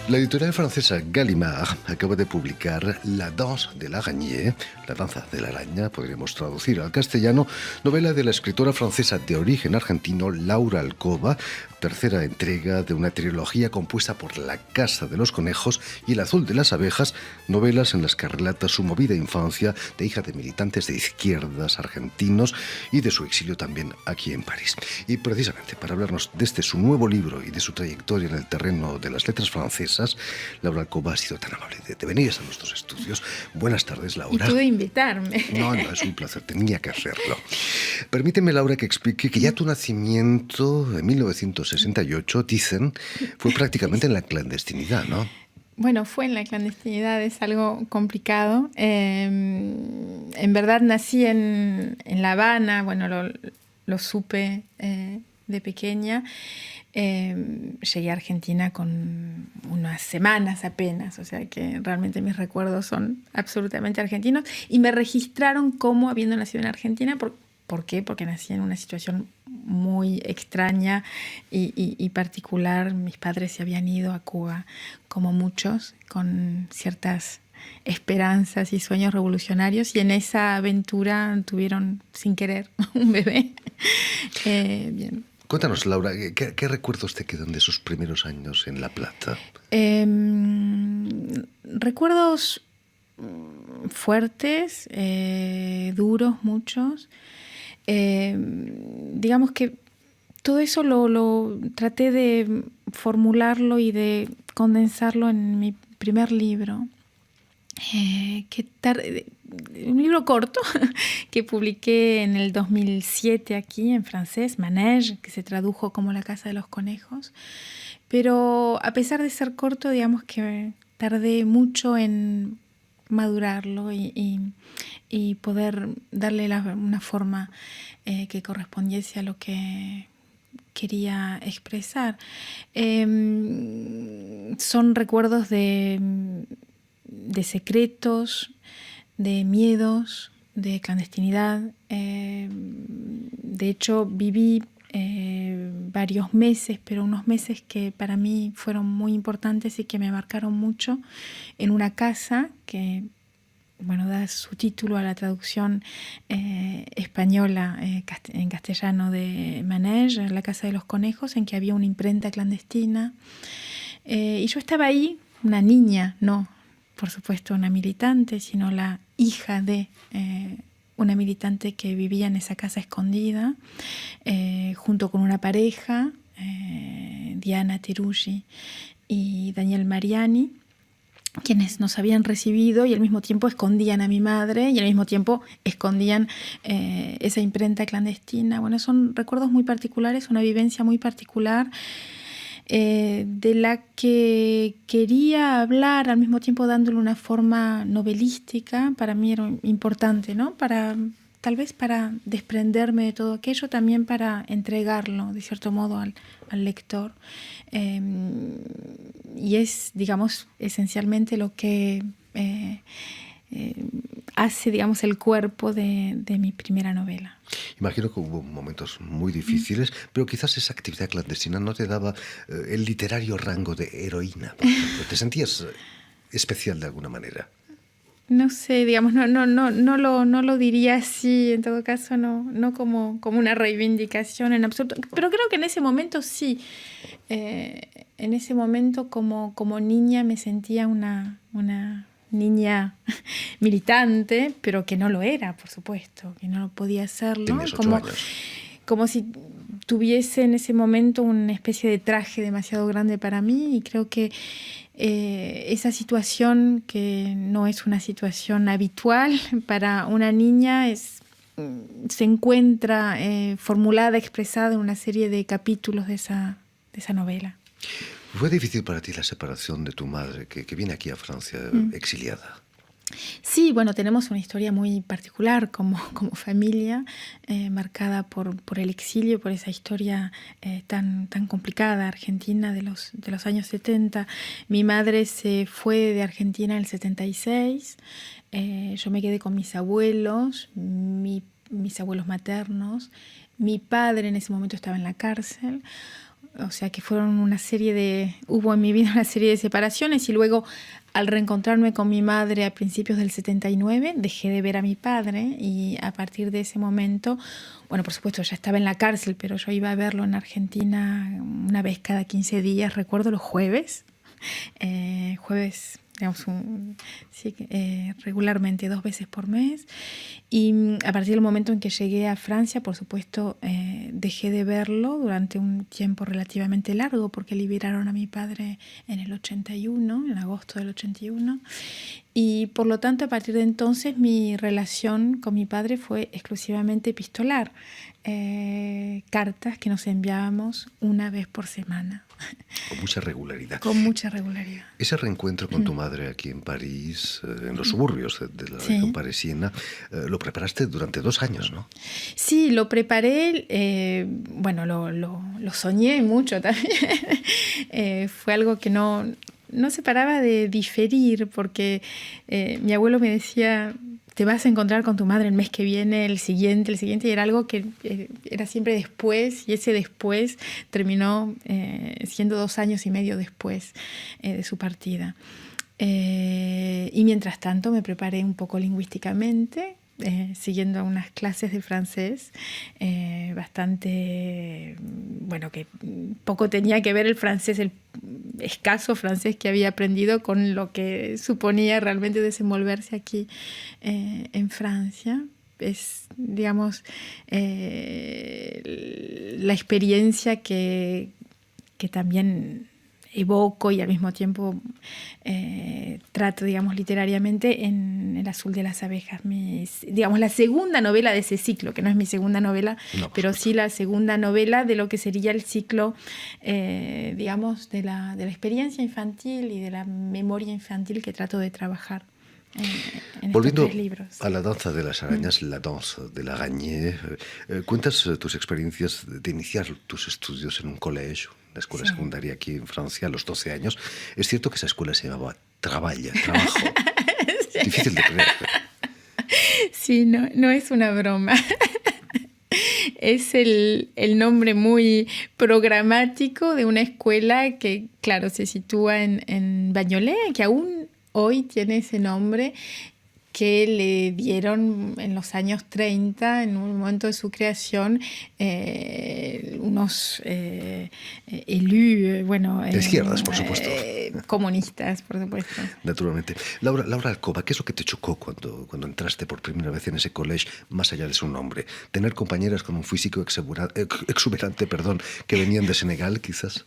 La editorial francesa Gallimard acaba de publicar La danse de l'araignée, la danza de la araña, podríamos traducir al castellano, novela de la escritora francesa de origen argentino Laura Alcoba, tercera entrega de una trilogía compuesta por La casa de los conejos y El azul de las abejas, novelas en las que relata su movida infancia de hija de militantes de izquierdas argentinos y de su exilio también aquí en París. Y precisamente para hablarnos de este su nuevo libro y de su trayectoria en el terreno de las letras francesas, Laura Alcoba ha sido tan amable de venir a nuestros estudios. Buenas tardes, Laura. Y tú de invitarme. No, es un placer, tenía que hacerlo. Permíteme, Laura, que explique que ya tu nacimiento en 1968, dicen, fue prácticamente en la clandestinidad, ¿no? Bueno, fue en la clandestinidad, es algo complicado. En verdad nací en La Habana, bueno, lo supe de pequeña. Llegué a Argentina con unas semanas apenas, o sea que realmente mis recuerdos son absolutamente argentinos. Y me registraron como habiendo nacido en Argentina. ¿Por qué? Porque nací en una situación muy extraña y particular. Mis padres se habían ido a Cuba, como muchos, con ciertas esperanzas y sueños revolucionarios, y en esa aventura tuvieron, sin querer, un bebé. Bien. Cuéntanos, Laura, ¿qué recuerdos te quedan de esos primeros años en La Plata? Recuerdos fuertes, duros, muchos. Digamos que todo eso lo traté de formularlo y de condensarlo en mi primer libro. Un libro corto que publiqué en el 2007 aquí en francés, Manège, que se tradujo como La casa de los conejos. Pero a pesar de ser corto, digamos que tardé mucho en madurarlo y poder darle una forma que correspondiese a lo que quería expresar. Son recuerdos de secretos, de miedos, de clandestinidad. De hecho, viví varios meses, pero unos meses que para mí fueron muy importantes y que me marcaron mucho, en una casa que, bueno, da su título a la traducción española en castellano de Manège, La casa de los conejos, en que había una imprenta clandestina. Y yo estaba ahí, una niña, no, por supuesto, una militante, sino la hija de una militante que vivía en esa casa escondida, junto con una pareja, Diana Teruggi y Daniel Mariani, quienes nos habían recibido y al mismo tiempo escondían a mi madre y al mismo tiempo escondían esa imprenta clandestina. Bueno, son recuerdos muy particulares, una vivencia muy particular, de la que quería hablar, al mismo tiempo dándole una forma novelística. Para mí era importante, ¿no? Tal vez para desprenderme de todo aquello, también para entregarlo, de cierto modo, al lector. Y es, digamos, esencialmente lo que hace, digamos, el cuerpo de mi primera novela. Imagino que hubo momentos muy difíciles, pero quizás esa actividad clandestina no te daba el literario rango de heroína, por ejemplo. ¿Te sentías especial de alguna manera? No sé, digamos, no lo diría así, en todo caso, no como una reivindicación en absoluto. Pero creo que en ese momento sí. En ese momento, como niña, me sentía una niña militante, pero que no lo era, por supuesto, que no podía serlo. Tenías 8 años. Como si tuviese en ese momento una especie de traje demasiado grande para mí, y creo que esa situación, que no es una situación habitual para una niña, se encuentra formulada, expresada en una serie de capítulos de esa novela. ¿Fue difícil para ti la separación de tu madre, que viene aquí a Francia exiliada? Sí, bueno, tenemos una historia muy particular como familia, marcada por el exilio, por esa historia tan complicada argentina de los años 70. Mi madre se fue de Argentina en el 76. Yo me quedé con mis abuelos, mis abuelos maternos. Mi padre en ese momento estaba en la cárcel. O sea que hubo en mi vida una serie de separaciones y luego al reencontrarme con mi madre a principios del 79 dejé de ver a mi padre y a partir de ese momento, bueno, por supuesto ya estaba en la cárcel, pero yo iba a verlo en Argentina una vez cada 15 días, recuerdo los jueves, digamos, regularmente 2 veces por mes. Y a partir del momento en que llegué a Francia, por supuesto, dejé de verlo durante un tiempo relativamente largo porque liberaron a mi padre en el 81, en agosto del 81. Y por lo tanto, a partir de entonces, mi relación con mi padre fue exclusivamente epistolar. Cartas que nos enviábamos una vez por semana. Con mucha regularidad. Con mucha regularidad. Ese reencuentro con tu madre aquí en París, en los suburbios de la región parisina, lo preparaste durante 2 años, ¿no? Sí, lo preparé, bueno, lo soñé mucho también. Fue algo que no se paraba de diferir porque mi abuelo me decía: te vas a encontrar con tu madre el mes que viene, el siguiente, y era algo que era siempre después, y ese después terminó siendo 2 años y medio después de su partida. Y mientras tanto me preparé un poco lingüísticamente, siguiendo unas clases de francés bastante, bueno, que poco tenía que ver el francés, el escaso francés que había aprendido con lo que suponía realmente desenvolverse aquí en Francia. Es, digamos, la experiencia que también evoco y al mismo tiempo trato, digamos, literariamente en El azul de las abejas. Digamos, la segunda novela de ese ciclo, que no es mi segunda novela, pero sí la segunda novela de lo que sería el ciclo, digamos, de la experiencia infantil y de la memoria infantil que trato de trabajar. Volviendo a La danza de las arañas, La danse de l'araigné, cuentas tus experiencias de iniciar tus estudios en un colegio, la escuela secundaria aquí en Francia, a los 12 años. Es cierto que esa escuela se llamaba trabajo. Difícil de creer. Sí, no es una broma. Es el nombre muy programático de una escuela que, claro, se sitúa en Bagnolet, que aún hoy tiene ese nombre, que le dieron en los años 30, en un momento de su creación, unos élus, bueno... de izquierdas, por supuesto. Comunistas, por supuesto. Naturalmente. Laura Alcoba, ¿qué es lo que te chocó cuando entraste por primera vez en ese colegio, más allá de su nombre? ¿Tener compañeras con un físico exuberante, que venían de Senegal, quizás?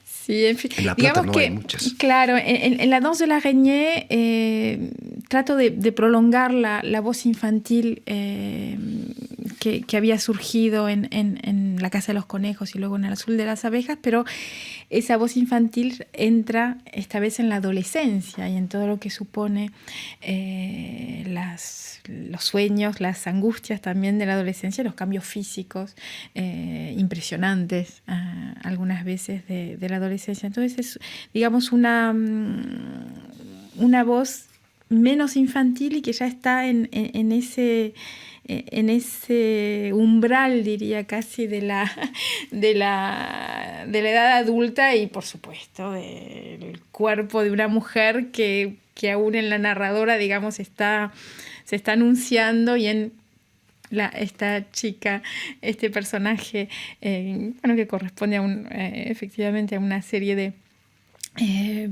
Sí, en fin. En La Plata no hay muchas. Claro, en La danse de l'araigné trato de prolongar la voz infantil que había surgido en La casa de los conejos y luego en El azul de las abejas, pero esa voz infantil entra esta vez en la adolescencia y en todo lo que supone los sueños, las angustias también de la adolescencia, los cambios físicos impresionantes algunas veces de la adolescencia. Entonces es, digamos, una voz menos infantil y que ya está en ese umbral, diría casi, de la edad adulta y, por supuesto, del cuerpo de una mujer que aún en la narradora, digamos, se está anunciando y en esta chica, este personaje, que corresponde efectivamente a una serie de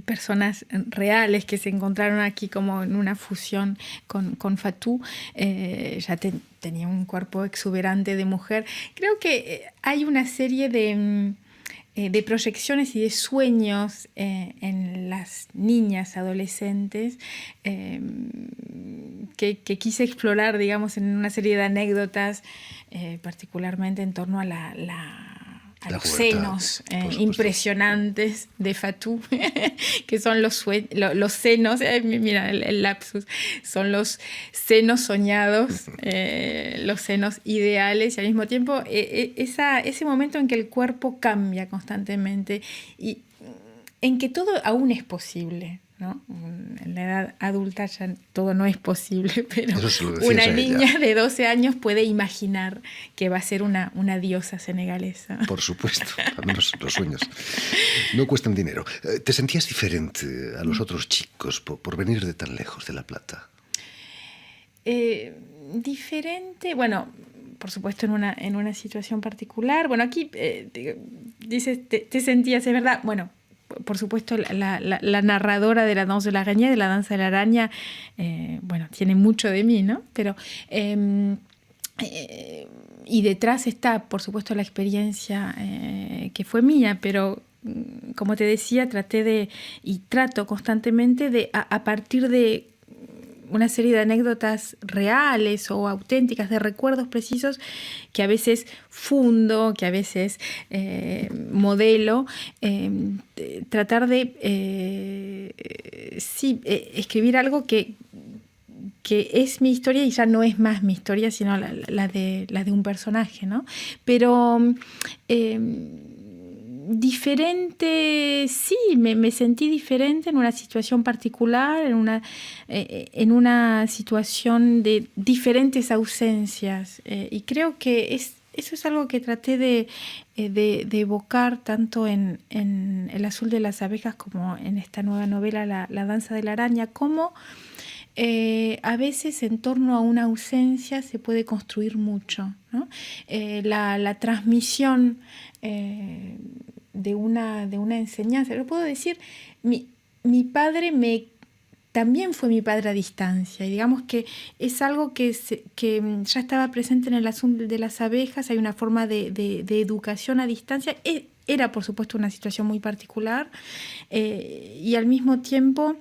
personas reales que se encontraron aquí como en una fusión con Fatou, ya tenía un cuerpo exuberante de mujer. Creo que hay una serie de proyecciones y de sueños en las niñas adolescentes que quise explorar, digamos, en una serie de anécdotas, particularmente en torno a los senos impresionantes de Fatou, que son los senos, mira el lapsus, son los senos soñados, los senos ideales, y al mismo tiempo ese momento en que el cuerpo cambia constantemente y en que todo aún es posible, ¿no? la edad adulta ya todo no es posible, pero una niña de 12 años puede imaginar que va a ser una diosa senegalesa. Por supuesto, al menos los sueños no cuestan dinero. ¿Te sentías diferente a los otros chicos por venir de tan lejos de La Plata? Diferente, bueno, por supuesto en una situación particular. Bueno, aquí dices, te sentías, es verdad, bueno, por supuesto la narradora de la danse de la araña, de la danza de la araña, bueno, tiene mucho de mí, ¿no? Pero y detrás está, por supuesto, la experiencia que fue mía, pero como te decía, trato constantemente de, a partir de una serie de anécdotas reales o auténticas, de recuerdos precisos, que a veces fundo, que a veces modelo, tratar de escribir algo que es mi historia y ya no es más mi historia, sino la de un personaje, ¿no? Pero diferente, sí, me sentí diferente en una situación particular, en una situación de diferentes ausencias. Y creo que eso es algo que traté de evocar tanto en El azul de las abejas como en esta nueva novela, La danza de la araña, como a veces en torno a una ausencia se puede construir mucho, ¿no? La transmisión de una enseñanza. Lo puedo decir, mi padre también fue mi padre a distancia, y digamos que es algo que ya estaba presente en El azul de las abejas. Hay una forma de educación a distancia. Era, por supuesto, una situación muy particular, y al mismo tiempo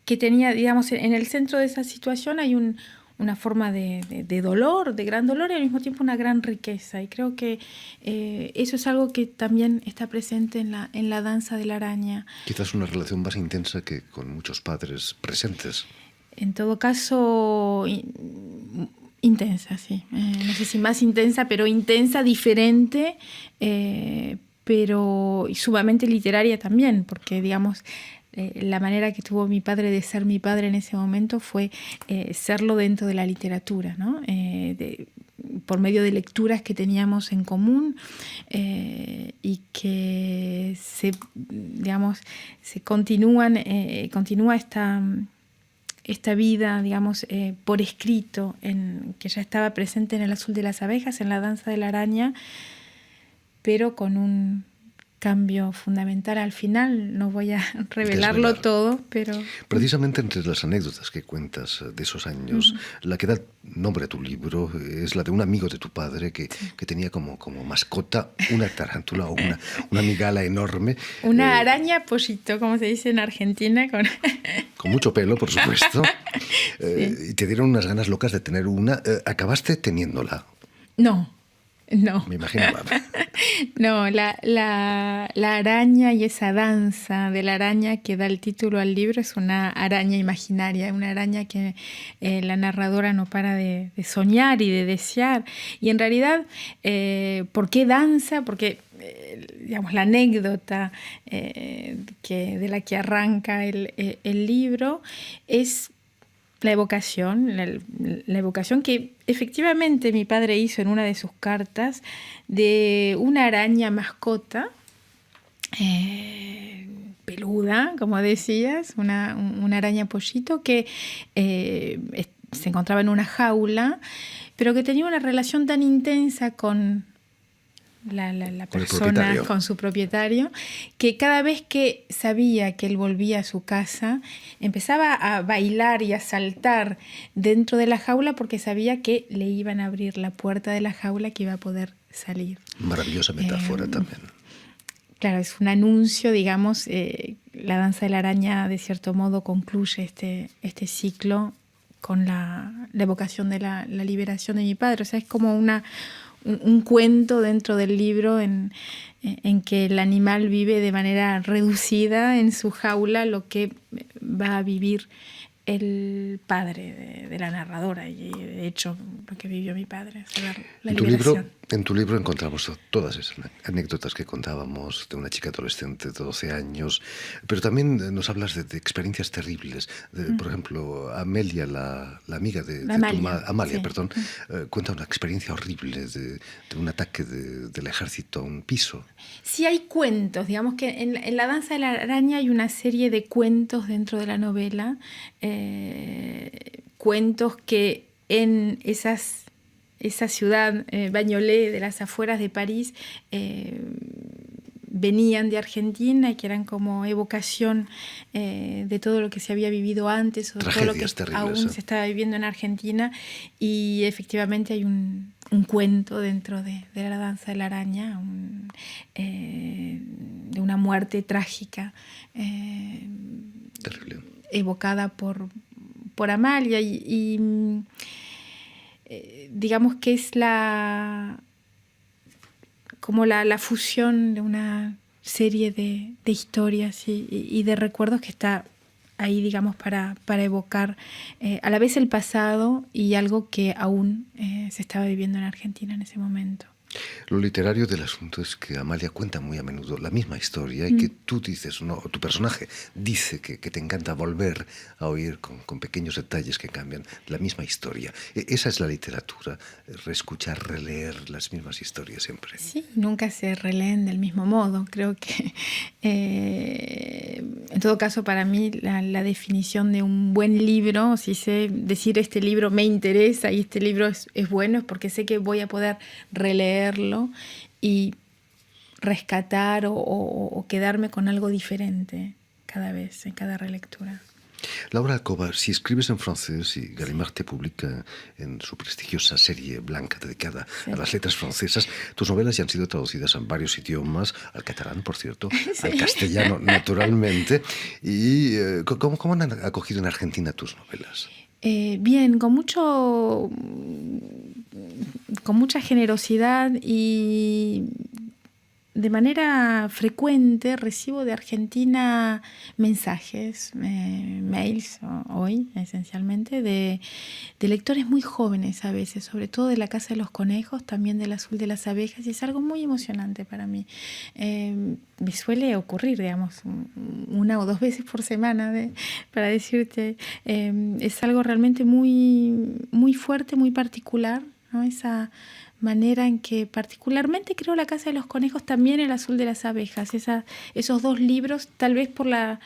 que tenía, digamos, en el centro de esa situación hay una forma de dolor, de gran dolor, y al mismo tiempo una gran riqueza. Y creo que eso es algo que también está presente en la danza de la araña. Quizás una relación más intensa que con muchos padres presentes. En todo caso, intensa, sí. No sé si más intensa, pero intensa, diferente, pero sumamente literaria también, porque, digamos, la manera que tuvo mi padre de ser mi padre en ese momento fue serlo dentro de la literatura, ¿no? Por medio de lecturas que teníamos en común, y que continúa esta vida, digamos, por escrito, que ya estaba presente en El azul de las abejas, en La danza de la araña, pero con un cambio fundamental al final. No voy a revelarlo todo, pero... Precisamente entre las anécdotas que cuentas de esos años, la que da nombre a tu libro es la de un amigo de tu padre que tenía como mascota una tarántula o una migala enorme. Una araña pollito, como se dice en Argentina. Con mucho pelo, por supuesto. Sí. Y te dieron unas ganas locas de tener una. ¿Acabaste teniéndola? No. Me imaginaba. No, la araña y esa danza de la araña que da el título al libro es una araña imaginaria, una araña que la narradora no para de soñar y de desear. Y en realidad, ¿por qué danza? Porque, digamos, la anécdota de la que arranca el libro es la evocación que efectivamente mi padre hizo en una de sus cartas de una araña mascota, peluda, como decías, una araña pollito que se encontraba en una jaula, pero que tenía una relación tan intensa con la persona, con su propietario, que cada vez que sabía que él volvía a su casa, empezaba a bailar y a saltar dentro de la jaula porque sabía que le iban a abrir la puerta de la jaula, que iba a poder salir. Maravillosa metáfora también. Claro, es un anuncio, digamos. La danza de la araña, de cierto modo, concluye este ciclo con la evocación de la liberación de mi padre. O sea, es como un cuento dentro del libro en que el animal vive de manera reducida en su jaula lo que va a vivir el padre de la narradora, y de hecho lo que vivió mi padre, la liberación. Tu libro En tu libro encontramos todas esas anécdotas que contábamos de una chica adolescente de 12 años, pero también nos hablas de experiencias terribles. Por ejemplo, Amelia, la amiga de Amalia, Amalia, sí. perdón, cuenta una experiencia horrible de un ataque del ejército a un piso. Sí, hay cuentos, digamos que en La danza de la araña hay una serie de cuentos dentro de la novela, cuentos que en esa ciudad, Bagnolet, de las afueras de París, venían de Argentina y que eran como evocación de todo lo que se había vivido antes o de todo lo que aún se estaba viviendo en Argentina. Y efectivamente hay un cuento dentro de La danza de la araña, de una muerte trágica Terrible. Evocada por Amalia y digamos que es como la fusión de una serie de historias y de recuerdos que está ahí, digamos, para evocar a la vez el pasado y algo que aún se estaba viviendo en Argentina en ese momento. Lo literario del asunto es que Amalia cuenta muy a menudo la misma historia y que tú dices, no, tu personaje dice que te encanta volver a oír con pequeños detalles que cambian la misma historia. Esa es la literatura, reescuchar, releer las mismas historias siempre. Sí, nunca se releen del mismo modo. Creo que, en todo caso, para mí la definición de un buen libro, si sé decir este libro me interesa y este libro es bueno, es porque sé que voy a poder releerlo y rescatar o quedarme con algo diferente cada vez, en cada relectura. Laura Alcoba, si escribes en francés y Gallimard te publica en su prestigiosa serie blanca dedicada a las letras francesas, tus novelas ya han sido traducidas en varios idiomas, al catalán, por cierto, al castellano, naturalmente. ¿Y cómo han acogido en Argentina tus novelas? Bien, con mucha generosidad y de manera frecuente recibo de Argentina mensajes, mails hoy esencialmente, de lectores muy jóvenes a veces, sobre todo de La Casa de los Conejos, también del Azul de las Abejas, y es algo muy emocionante para mí. Me suele ocurrir, digamos, 1 o 2 veces por semana, para decirte, es algo realmente muy, muy fuerte, muy particular, ¿no? Esa manera en que particularmente creo La Casa de los Conejos, también El Azul de las Abejas, esos 2 libros, tal vez por la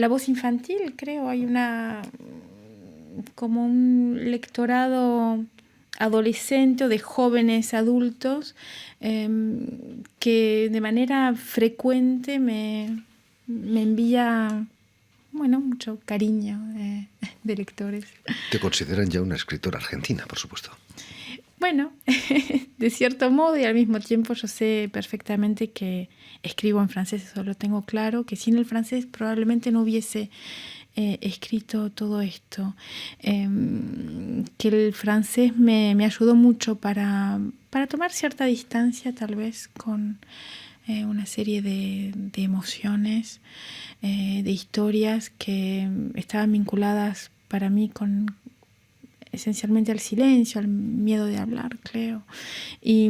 voz infantil, creo, hay como un lectorado adolescente o de jóvenes adultos que de manera frecuente me envía mucho cariño de lectores. Te consideran ya una escritora argentina, por supuesto. Bueno, de cierto modo, y al mismo tiempo yo sé perfectamente que escribo en francés, eso lo tengo claro, que sin el francés probablemente no hubiese escrito todo esto. Que el francés me ayudó mucho para tomar cierta distancia, tal vez, con una serie de emociones, de historias que estaban vinculadas para mí con esencialmente al silencio, al miedo de hablar, creo. Y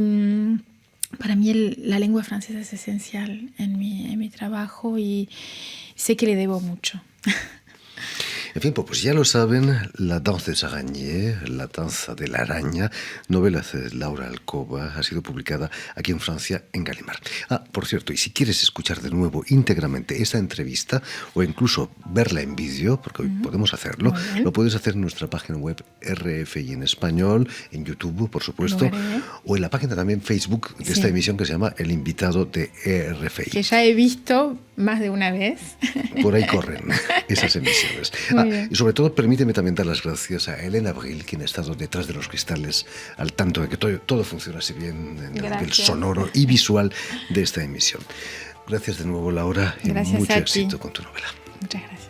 para mí la lengua francesa es esencial en mi trabajo y sé que le debo mucho. En fin, pues ya lo saben, La danse des araignées, La danza de la araña, novela de Laura Alcoba, ha sido publicada aquí en Francia, en Gallimard. Por cierto, y si quieres escuchar de nuevo íntegramente esta entrevista o incluso verla en vídeo, porque hoy podemos hacerlo, lo puedes hacer en nuestra página web RFI en español, en YouTube, por supuesto, o en la página también Facebook de esta emisión que se llama El Invitado de RFI. Que ya he visto más de una vez. Por ahí corren esas emisiones. Y sobre todo, permíteme también dar las gracias a Elena Abril, quien ha estado detrás de los cristales, al tanto de que todo funciona así bien en el nivel sonoro y visual de esta emisión. Gracias de nuevo, Laura, y mucho éxito con tu novela. Muchas gracias.